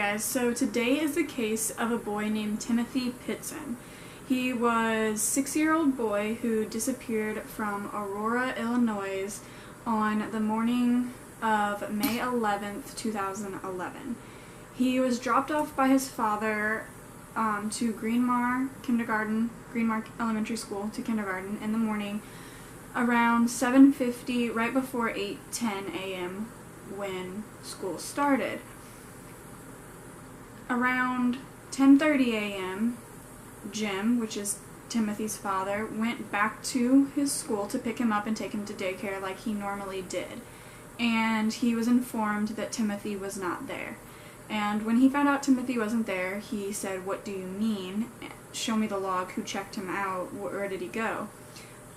guys, so today is the case of a boy named Timothy Pitzken. He was a 6-year-old boy who disappeared from Aurora, Illinois on the morning of May 11th, 2011. He was dropped off by his father to Greenmar Elementary School to kindergarten in the morning around 7:50, right before 8:10 a.m. when school started. Around 10:30 a.m., Jim, which is Timothy's father, went back to his school to pick him up and take him to daycare like he normally did. And he was informed that Timothy was not there. And when he found out Timothy wasn't there, he said, "What do you mean? Show me the log. Who checked him out? Where did he go?"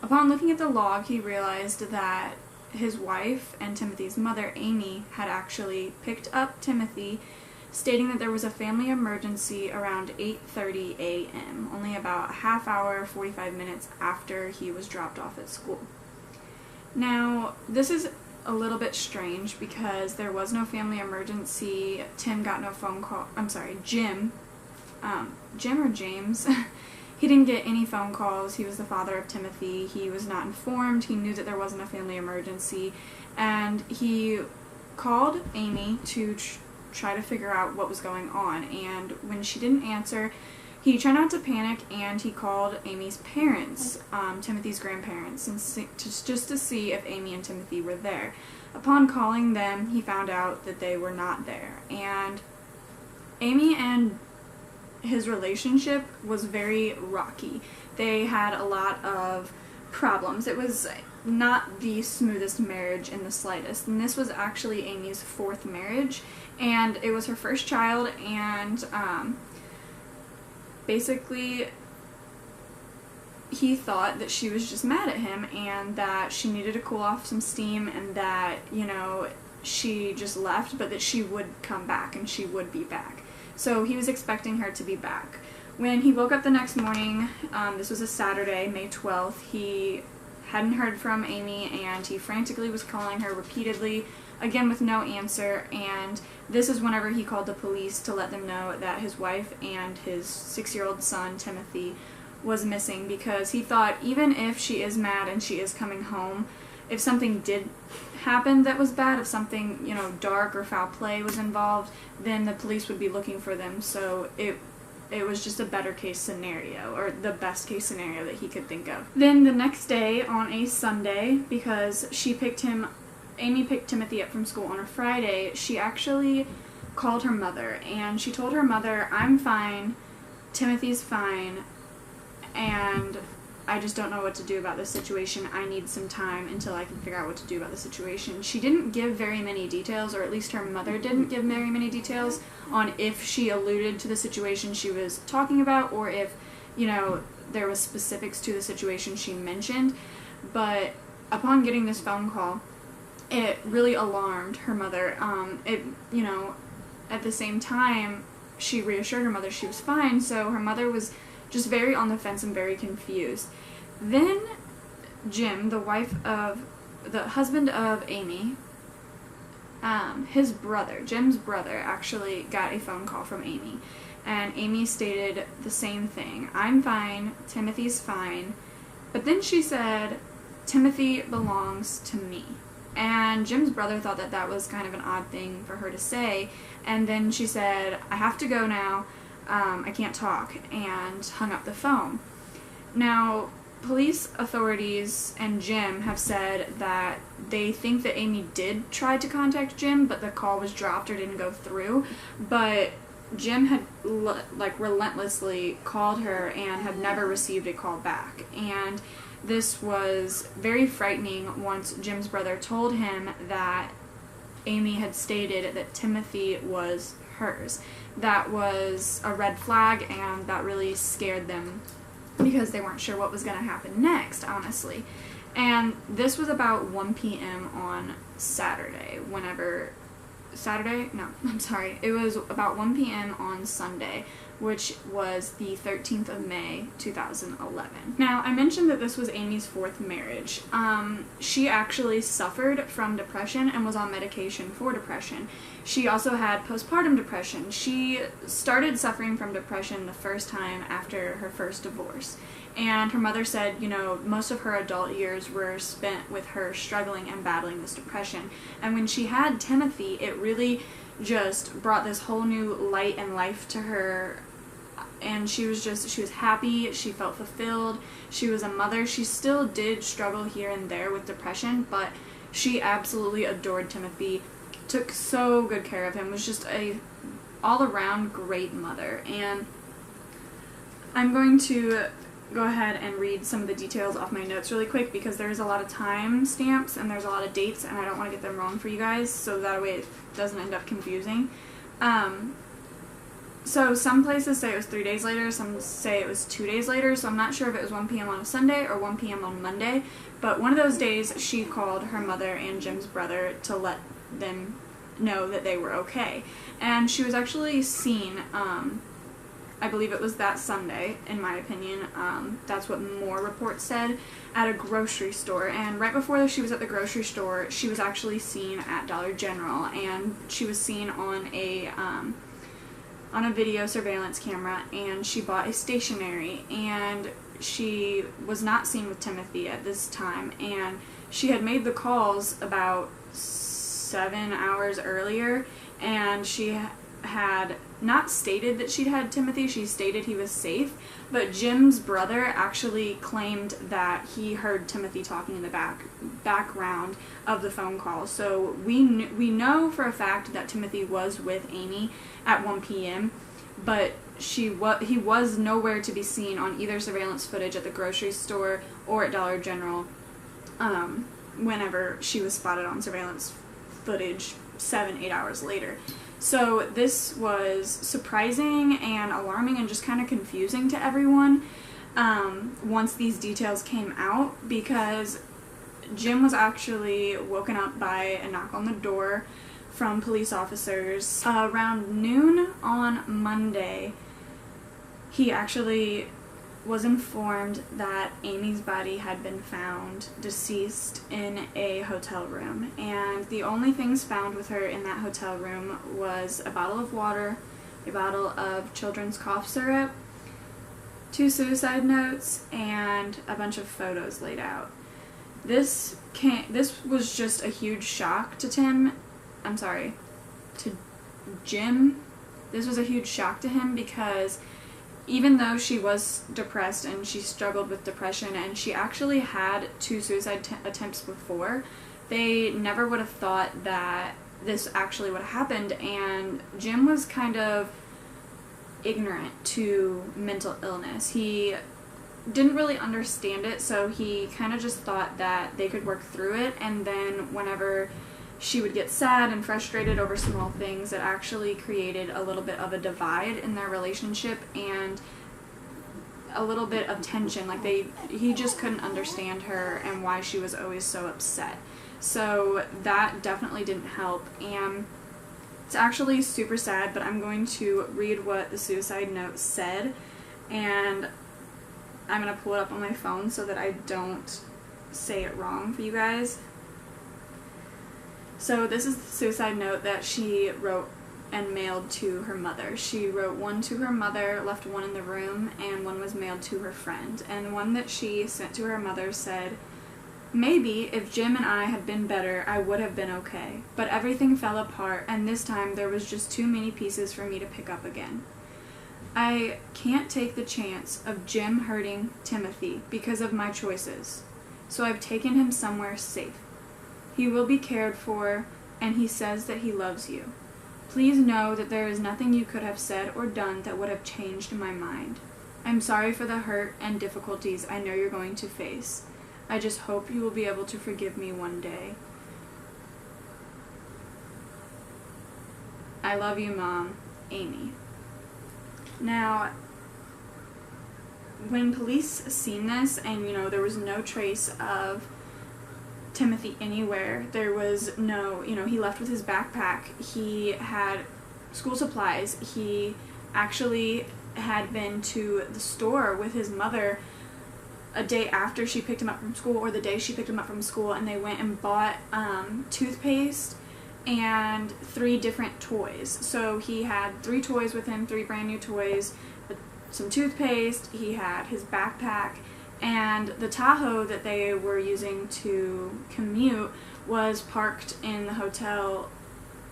Upon looking at the log, he realized that his wife and Timothy's mother, Amy, had actually picked up Timothy, stating that there was a family emergency around 8:30 a.m., only about a half hour, 45 minutes after he was dropped off at school. Now, this is a little bit strange because there was no family emergency. Tim got no phone call. I'm sorry, Jim or James? He didn't get any phone calls. He was the father of Timothy. He was not informed. He knew that there wasn't a family emergency. And he called Amy to try to figure out what was going on. And when she didn't answer, he tried not to panic and he called Amy's parents, Timothy's grandparents, and just to see if Amy and Timothy were there. Upon calling them, he found out that they were not there. And Amy and his relationship was very rocky. They had a lot of problems. It was not the smoothest marriage in the slightest. And this was actually Amy's 4th marriage. And it was her first child, and basically he thought that she was just mad at him and that she needed to cool off some steam and that, you know, she just left, but that she would come back and she would be back. So he was expecting her to be back. When he woke up the next morning, this was a Saturday, May 12th, he hadn't heard from Amy and he frantically was calling her repeatedly, again with no answer, and this is whenever he called the police to let them know that his wife and his 6-year-old son, Timothy, was missing, because he thought even if she is mad and she is coming home, if something did happen that was bad, if something, you know, dark or foul play was involved, then the police would be looking for them. So it was just a better case scenario, or the best case scenario that he could think of. Then the next day, on a Sunday, because Amy picked Timothy up from school on a Friday, she actually called her mother, and she told her mother, "I'm fine, Timothy's fine, and I just don't know what to do about this situation. I need some time until I can figure out what to do about the situation." She didn't give very many details, or at least her mother didn't give very many details on if she alluded to the situation she was talking about, or if, you know, there was specifics to the situation she mentioned. But upon getting this phone call, it really alarmed her mother. You know, at the same time, she reassured her mother she was fine, so her mother was just very on the fence and very confused. Then Jim, the husband of Amy, Jim's brother actually got a phone call from Amy, and Amy stated the same thing. "I'm fine, Timothy's fine," but then she said, "Timothy belongs to me." And Jim's brother thought that that was kind of an odd thing for her to say, and then she said, "I have to go now, I can't talk," and hung up the phone. Now, police authorities and Jim have said that they think that Amy did try to contact Jim, but the call was dropped or didn't go through, but Jim had relentlessly called her and had never received a call back. And this was very frightening once Jim's brother told him that Amy had stated that Timothy was hers. That was a red flag, and that really scared them because they weren't sure what was going to happen next, honestly. And this was about 1 p.m. on Saturday, It was about 1 p.m. on Sunday which was the 13th of May, 2011. Now, I mentioned that this was Amy's 4th marriage. She actually suffered from depression and was on medication for depression. She also had postpartum depression. She started suffering from depression the first time after her first divorce. And her mother said, you know, most of her adult years were spent with her struggling and battling this depression. And when she had Timothy, it really just brought this whole new light and life to her. And she was happy, she felt fulfilled, she was a mother. She still did struggle here and there with depression, but she absolutely adored Timothy, took so good care of him, was just a all-around great mother. And I'm going to go ahead and read some of the details off my notes really quick because there's a lot of time stamps and there's a lot of dates and I don't want to get them wrong for you guys, so that way it doesn't end up confusing. So some places say it was 3 days later, some say it was 2 days later, so I'm not sure if it was 1 p.m. on a Sunday or 1 p.m. on Monday, but one of those days she called her mother and Jim's brother to let them know that they were okay. And she was actually seen, I believe it was that Sunday, in my opinion, that's what more reports said, at a grocery store. And right before she was at the grocery store, she was actually seen at Dollar General, and she was seen on a video surveillance camera, and she bought a stationery, and she was not seen with Timothy at this time, and she had made the calls about 7 hours earlier, and she had not stated that she'd had Timothy, she stated he was safe, but Jim's brother actually claimed that he heard Timothy talking in the background of the phone call. So we know for a fact that Timothy was with Amy at 1 p.m., but he was nowhere to be seen on either surveillance footage at the grocery store or at Dollar General whenever she was spotted on surveillance footage 7-8 hours later. So this was surprising and alarming and just kind of confusing to everyone once these details came out, because Jim was actually woken up by a knock on the door from police officers. Around noon on Monday, he actually was informed that Amy's body had been found deceased in a hotel room, and the only things found with her in that hotel room was a bottle of water, a bottle of children's cough syrup, 2 suicide notes, and a bunch of photos laid out. This was just a huge shock to Jim. This was a huge shock to him because even though she was depressed and she struggled with depression and she actually had 2 suicide attempts before, they never would have thought that this actually would have happened. And Jim was kind of ignorant to mental illness. He didn't really understand it, so he kind of just thought that they could work through it, and then whenever she would get sad and frustrated over small things, it actually created a little bit of a divide in their relationship and a little bit of tension. Like he just couldn't understand her and why she was always so upset. So that definitely didn't help, and it's actually super sad, but I'm going to read what the suicide note said, and I'm going to pull it up on my phone so that I don't say it wrong for you guys. So this is the suicide note that she wrote and mailed to her mother. She wrote one to her mother, left one in the room, and one was mailed to her friend. And the one that she sent to her mother said, "Maybe if Jim and I had been better, I would have been okay. But everything fell apart, and this time there was just too many pieces for me to pick up again. I can't take the chance of Jim hurting Timothy because of my choices, so I've taken him somewhere safe. He will be cared for, and he says that he loves you. Please know that there is nothing you could have said or done that would have changed my mind. I'm sorry for the hurt and difficulties I know you're going to face. I just hope you will be able to forgive me one day. I love you, Mom. Amy." Now, when police seen this, and there was no trace of Timothy anywhere, there was no, he left with his backpack, he had school supplies, he actually had been to the store with his mother a day after she picked him up from school, or the day she picked him up from school, and they went and bought toothpaste and 3 different toys. So he had 3 toys with him, 3 brand new toys, some toothpaste, he had his backpack, and the Tahoe that they were using to commute was parked in the hotel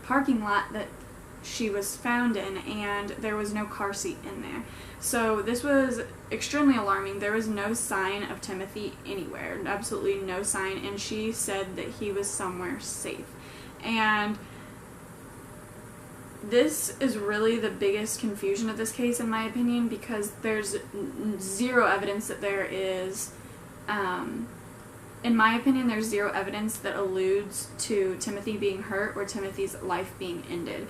parking lot that she was found in, and there was no car seat in there. So this was extremely alarming. There was no sign of Timothy anywhere, absolutely no sign, and she said that he was somewhere safe. And this is really the biggest confusion of this case, in my opinion, because there's zero evidence that there is, in my opinion, there's zero evidence that alludes to Timothy being hurt or Timothy's life being ended.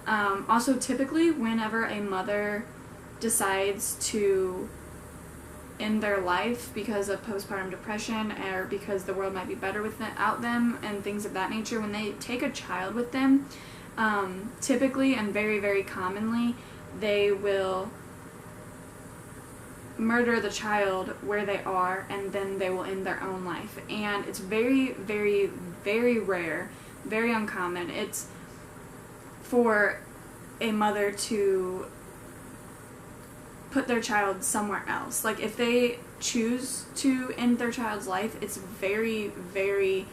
Also, typically, whenever a mother decides to end their life because of postpartum depression, or because the world might be better without them, and things of that nature, when they take a child with them, typically and very, very commonly, they will murder the child where they are, and then they will end their own life. And it's very, very, very rare, very uncommon. It's for a mother to put their child somewhere else. Like, if they choose to end their child's life, it's very, very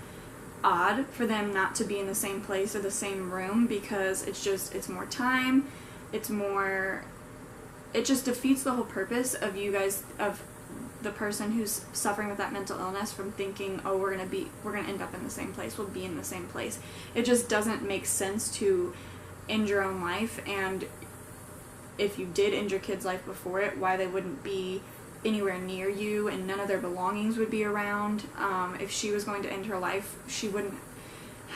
odd for them not to be in the same place or the same room, because it's more time, it just defeats the whole purpose of you guys, of the person who's suffering with that mental illness, from thinking, oh, we're gonna end up in the same place, we'll be in the same place. It just doesn't make sense to end your own life, and if you did end your kid's life before it, why they wouldn't be anywhere near you, and none of their belongings would be around. If she was going to end her life, she wouldn't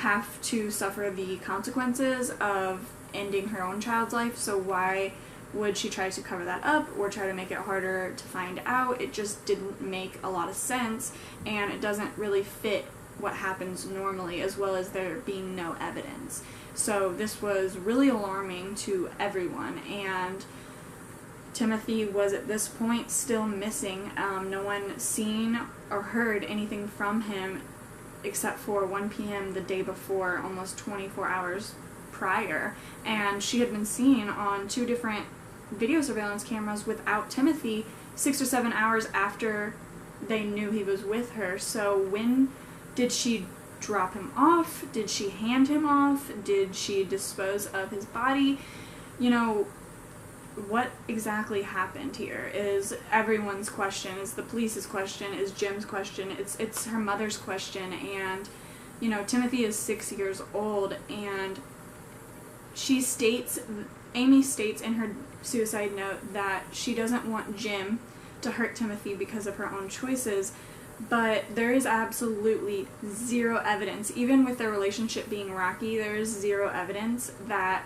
have to suffer the consequences of ending her own child's life, so why would she try to cover that up or try to make it harder to find out? It just didn't make a lot of sense, and it doesn't really fit what happens normally, as well as there being no evidence. So this was really alarming to everyone, and Timothy was at this point still missing. No one seen or heard anything from him except for 1 p.m. the day before, almost 24 hours prior, and she had been seen on 2 different video surveillance cameras without Timothy 6 or 7 hours after they knew he was with her. So when did she drop him off? Did she hand him off? Did she dispose of his body? You know, what exactly happened here is everyone's question, is the police's question, is Jim's question, it's her mother's question. And you know, Timothy is 6 years old, and Amy states in her suicide note that she doesn't want Jim to hurt Timothy because of her own choices, but there is absolutely zero evidence, even with their relationship being rocky, there is zero evidence that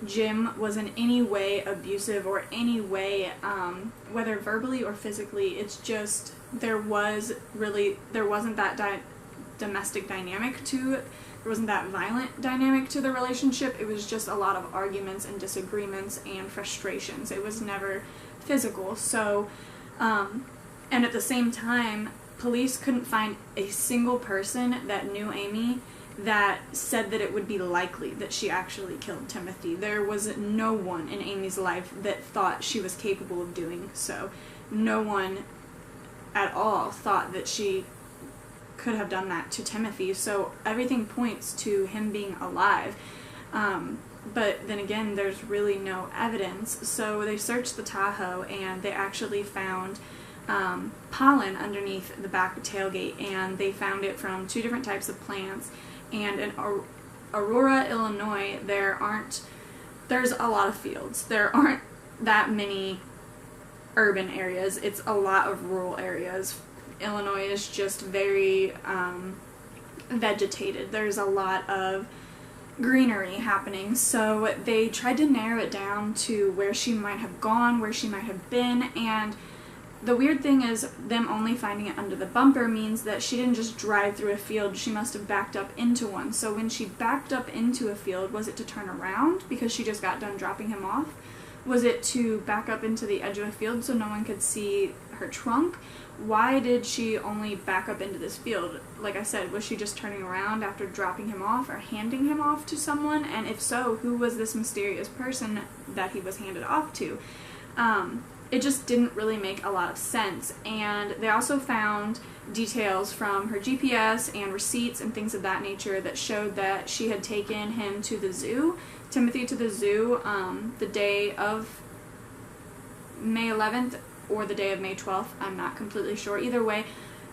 Jim was in any way abusive or any way, whether verbally or physically. It's just, there wasn't that domestic dynamic to it. There wasn't that violent dynamic to the relationship. It was just a lot of arguments and disagreements and frustrations. It was never physical. So, and at the same time, police couldn't find a single person that knew Amy that said that it would be likely that she actually killed Timothy. There was no one in Amy's life that thought she was capable of doing so. No one at all thought that she could have done that to Timothy, so everything points to him being alive. But then again, there's really no evidence. So they searched the Tahoe, and they actually found pollen underneath the back tailgate, and they found it from 2 different types of plants. And in Aurora, Illinois, there's a lot of fields. There aren't that many urban areas. It's a lot of rural areas. Illinois is just very vegetated. There's a lot of greenery happening, so they tried to narrow it down to where she might have gone, where she might have been, and the weird thing is them only finding it under the bumper means that she didn't just drive through a field, she must have backed up into one. So when she backed up into a field, was it to turn around because she just got done dropping him off? Was it to back up into the edge of a field so no one could see her trunk? Why did she only back up into this field? Like I said, was she just turning around after dropping him off or handing him off to someone? And if so, who was this mysterious person that he was handed off to? It just didn't really make a lot of sense. And they also found details from her GPS and receipts and things of that nature that showed that she had taken him to the zoo, Timothy to the zoo, the day of May 11th or the day of May 12th. I'm not completely sure. Either way,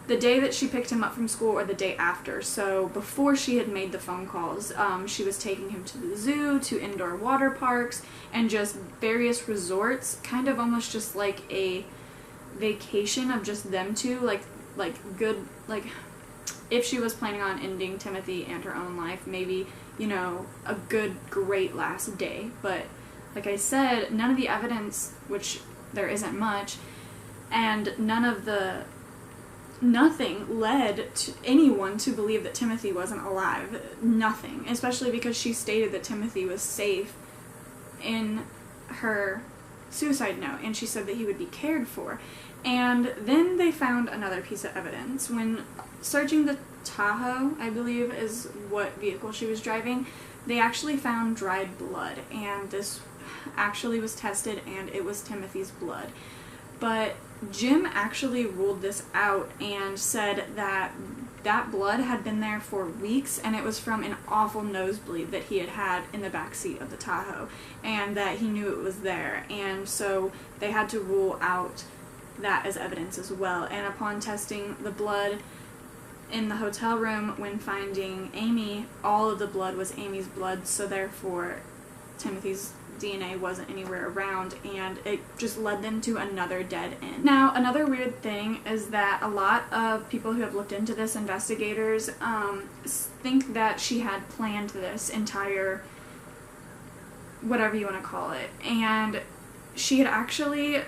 the day that she picked him up from school or the day after. So before she had made the phone calls, she was taking him to the zoo, to indoor water parks, and just various resorts, kind of almost just like a vacation of just them two, like good, like if she was planning on ending Timothy and her own life, maybe, you know, a good, great last day. But like I said, none of the evidence, which there isn't much, and nothing led to anyone to believe that Timothy wasn't alive. Nothing. Especially because she stated that Timothy was safe in her suicide note, and she said that he would be cared for. And then they found another piece of evidence. When searching the Tahoe, I believe is what vehicle she was driving, they actually found dried blood, and this actually was tested, and it was Timothy's blood. But Jim actually ruled this out and said that that blood had been there for weeks, and it was from an awful nosebleed that he had had in the backseat of the Tahoe, and that he knew it was there, and so they had to rule out that as evidence as well. And upon testing the blood in the hotel room when finding Amy, all of the blood was Amy's blood, so therefore Timothy's DNA wasn't anywhere around, and it just led them to another dead end. Now, another weird thing is that a lot of people who have looked into this, investigators, think that she had planned this entire, whatever you want to call it, and she had actually,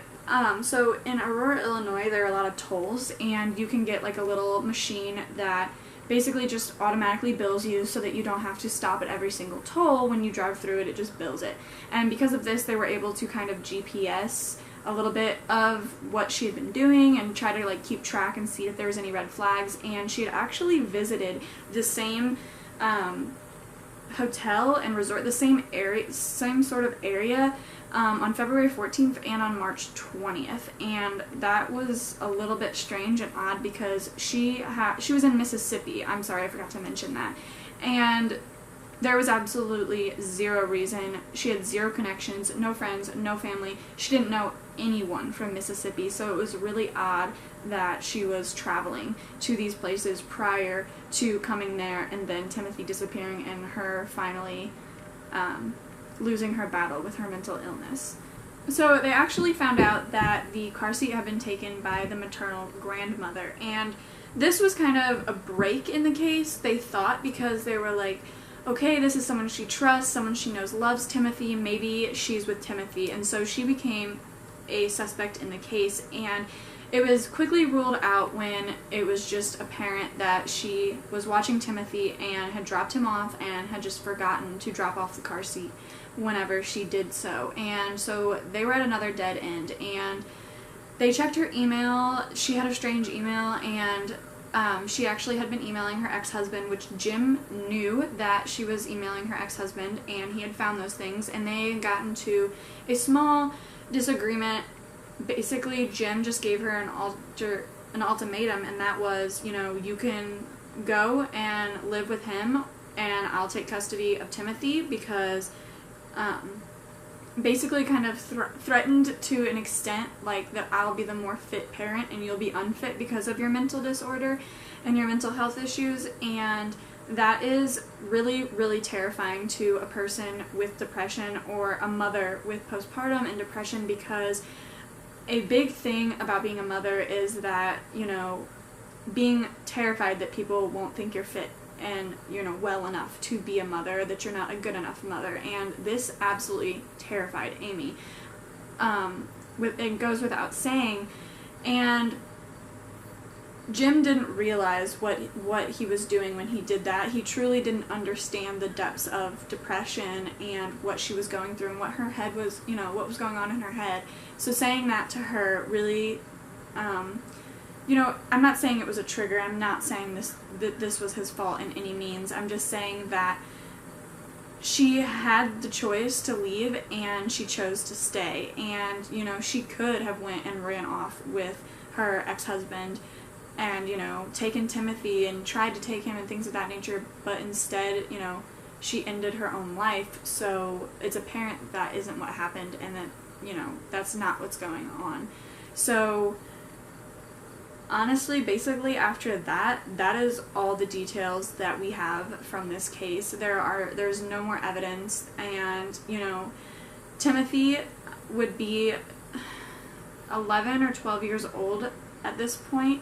so in Aurora, Illinois, there are a lot of tolls, and you can get like a little machine that basically just automatically bills you so that you don't have to stop at every single toll. When you drive through it, it just bills it. And because of this, they were able to kind of GPS a little bit of what she had been doing and try to like keep track and see if there was any red flags. And she had actually visited the same hotel and resort, the same area, same sort of area, on February 14th and on March 20th, and that was a little bit strange and odd because she was in Mississippi. I'm sorry, I forgot to mention that. And there was absolutely zero reason. She had zero connections, no friends, no family. She didn't know anyone from Mississippi, so it was really odd that she was traveling to these places prior to coming there, and then Timothy disappearing and her finally losing her battle with her mental illness. So they actually found out that the car seat had been taken by the maternal grandmother, and this was kind of a break in the case, they thought, because they were like, okay, this is someone she trusts, someone she knows loves Timothy, maybe she's with Timothy, and so she became a suspect in the case. And it was quickly ruled out when it was just apparent that she was watching Timothy and had dropped him off and had just forgotten to drop off the car seat whenever she did so. And so they were at another dead end, and they checked her email. She had a strange email, and she actually had been emailing her ex-husband, which Jim knew that she was emailing her ex-husband, and he had found those things, and they had gotten to a small disagreement. Basically, Jim just gave her an ultimatum, and that was, you know, you can go and live with him, and I'll take custody of Timothy, because basically kind of threatened to an extent, like, that I'll be the more fit parent and you'll be unfit because of your mental disorder and your mental health issues. And that is really, really terrifying to a person with depression or a mother with postpartum and depression, because a big thing about being a mother is that, you know, being terrified that people won't think you're fit and, you know, well enough to be a mother, that you're not a good enough mother. And this absolutely terrified Amy. It goes without saying. And Jim didn't realize what he was doing when he did that. He truly didn't understand the depths of depression and what she was going through and what her head was, you know, what was going on in her head. So saying that to her really, you know, I'm not saying it was a trigger. I'm not saying that this was his fault in any means. I'm just saying that she had the choice to leave and she chose to stay. And, you know, she could have went and ran off with her ex-husband and, you know, taken Timothy and tried to take him and things of that nature, but instead, you know, she ended her own life. So it's apparent that isn't what happened and that, you know, that's not what's going on. So honestly, basically after that, that is all the details that we have from this case. There's no more evidence, and, you know, Timothy would be 11 or 12 years old at this point,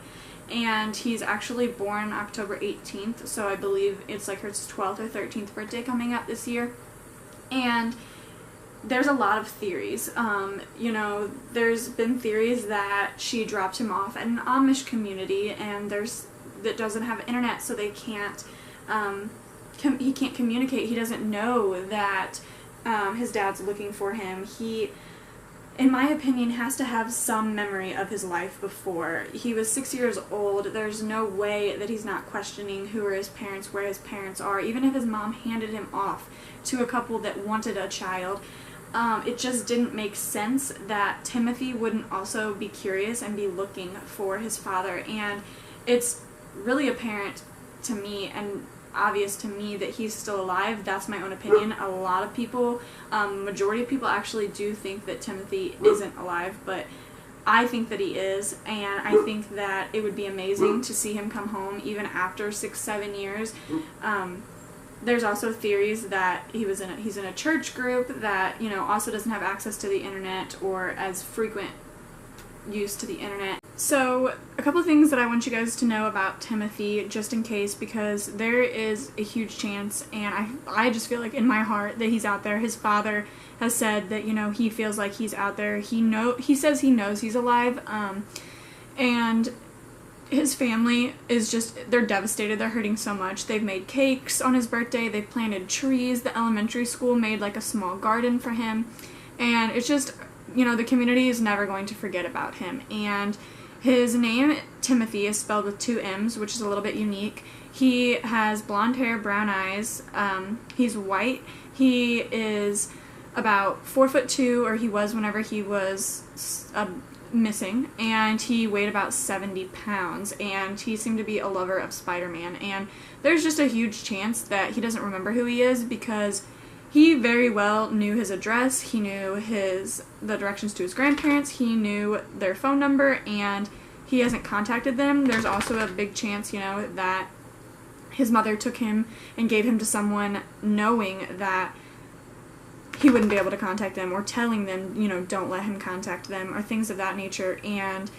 and he's actually born October 18th, so I believe it's like his 12th or 13th birthday coming up this year. And there's a lot of theories. You know, there's been theories that she dropped him off at an Amish community, and that doesn't have internet, so they can't, he can't communicate. He doesn't know that his dad's looking for him. He, in my opinion, has to have some memory of his life before. He was 6 years old. There's no way that he's not questioning who are his parents, where his parents are, even if his mom handed him off to a couple that wanted a child. It just didn't make sense that Timothy wouldn't also be curious and be looking for his father. And it's really apparent to me and obvious to me that he's still alive. That's my own opinion. A lot of people, majority of people actually do think that Timothy isn't alive, but I think that he is, and I think that it would be amazing to see him come home even after 6-7 years. There's also theories that he's in a church group that, you know, also doesn't have access to the internet or as frequent use to the internet. So a couple of things that I want you guys to know about Timothy, just in case, because there is a huge chance, and I just feel like in my heart that he's out there. His father has said that, you know, he feels like he's out there. He says he knows he's alive, and his family is just, they're devastated. They're hurting so much. They've made cakes on his birthday. They've planted trees. The elementary school made like a small garden for him. And it's just, you know, the community is never going to forget about him. And his name, Timothy, is spelled with 2 M's, which is a little bit unique. He has blonde hair, brown eyes. He's white. He is about 4'2", or he was whenever he was missing, and he weighed about 70 pounds, and he seemed to be a lover of Spider-Man. And there's just a huge chance that he doesn't remember who he is, because he very well knew his address, he knew the directions to his grandparents, he knew their phone number, and he hasn't contacted them. There's also a big chance, you know, that his mother took him and gave him to someone knowing that he wouldn't be able to contact them, or telling them, you know, don't let him contact them, or things of that nature. And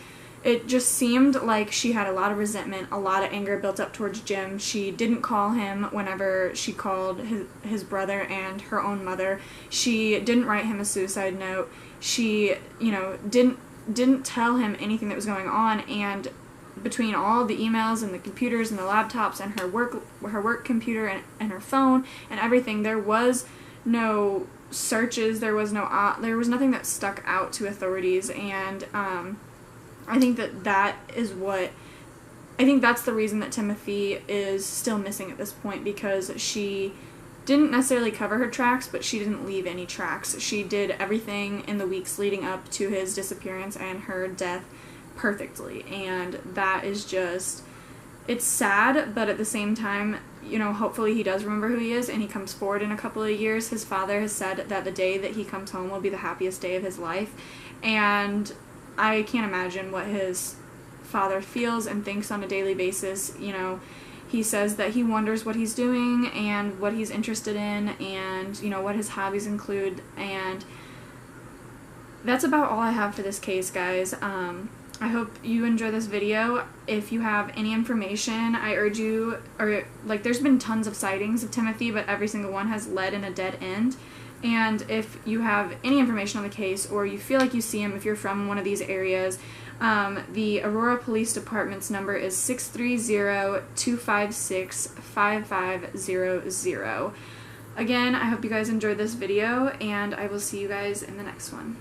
it just seemed like she had a lot of resentment, a lot of anger built up towards Jim. She didn't call him whenever she called his brother and her own mother. She didn't write him a suicide note. She, you know, didn't tell him anything that was going on. And between all the emails and the computers and the laptops and her work computer and her phone and everything, there was no searches, there was nothing that stuck out to authorities. And I think that's the reason that Timothy is still missing at this point, because she didn't necessarily cover her tracks, but she didn't leave any tracks. She did everything in the weeks leading up to his disappearance and her death perfectly, and that is just, it's sad, but at the same time, you know, hopefully he does remember who he is and he comes forward in a couple of years. His father has said that the day that he comes home will be the happiest day of his life, and I can't imagine what his father feels and thinks on a daily basis. You know, he says that he wonders what he's doing and what he's interested in, and, you know, what his hobbies include. And that's about all I have for this case, guys. I hope you enjoy this video. If you have any information, I urge you, or like, there's been tons of sightings of Timothy, but every single one has led in a dead end. And if you have any information on the case, or you feel like you see him, if you're from one of these areas, The Aurora Police Department's number is 630-256-5500. Again, I hope you guys enjoyed this video, and I will see you guys in the next one.